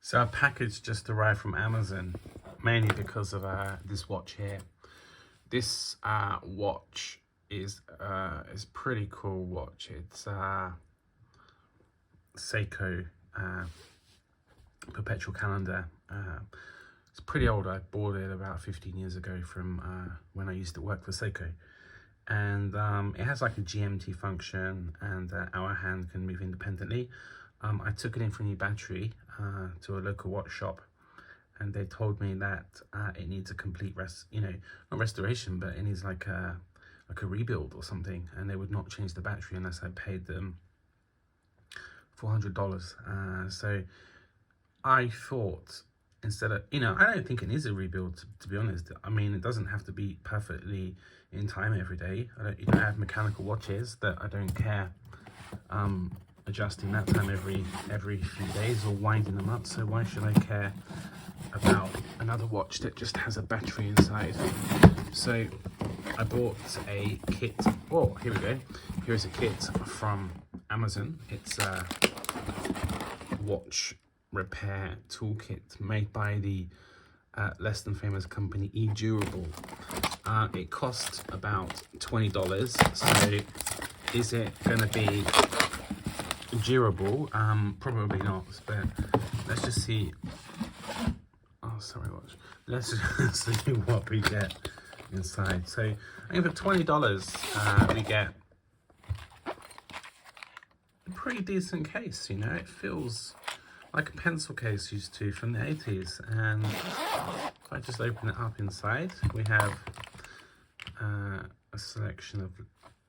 So a package just arrived from Amazon, mainly because of this watch here. This watch is pretty cool watch. It's Seiko perpetual calendar. It's pretty old. I bought it about 15 years ago from when I used to work for Seiko. And it has like a GMT function, and our hand can move independently. I took it in for a new battery to a local watch shop, and they told me that it needs a complete not restoration, but it needs like a rebuild or something, and they would not change the battery unless I paid them $400. So I thought, instead of, I don't think it needs a rebuild, to be honest. I mean, it doesn't have to be perfectly in time every day. I have mechanical watches that I don't care adjusting that time every few days or winding them up. So why should I care about another watch that just has a battery inside? So I bought a kit. Oh, here we go. Here's a kit from Amazon. It's a watch repair toolkit made by the less than famous company eDurable. It cost about $20. So is it going to be durable? Probably not, but let's just see. Oh, sorry, watch. Let's just see what we get inside. So I think for $20 we get a pretty decent case. It feels like a pencil case used to from the 80s. And if I just open it up, inside we have a selection of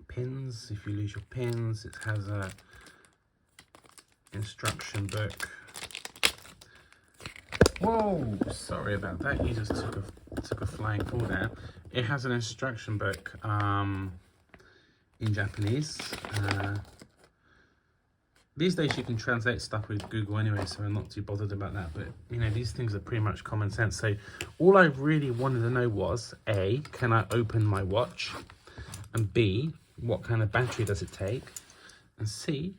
pins. If you lose your pins, it has a instruction book. Whoa, sorry about that. You just took a flying fall there. It has an instruction book in Japanese. These days you can translate stuff with Google anyway, so I'm not too bothered about that. But these things are pretty much common sense. So all I really wanted to know was, A, can I open my watch? And B, what kind of battery does it take? And C,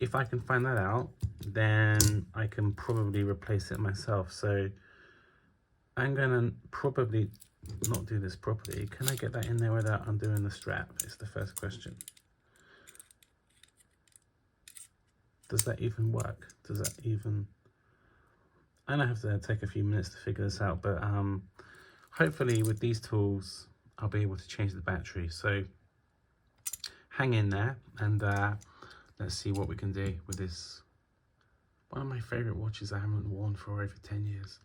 if I can find that out, then I can probably replace it myself. So I'm gonna probably not do this properly. Can I get that in there without undoing the strap? It's the first question. Does that even work? Does that even... I know I have to take a few minutes to figure this out, but hopefully with these tools, I'll be able to change the battery. So hang in there, and let's see what we can do with this. One of my favorite watches I haven't worn for over 10 years.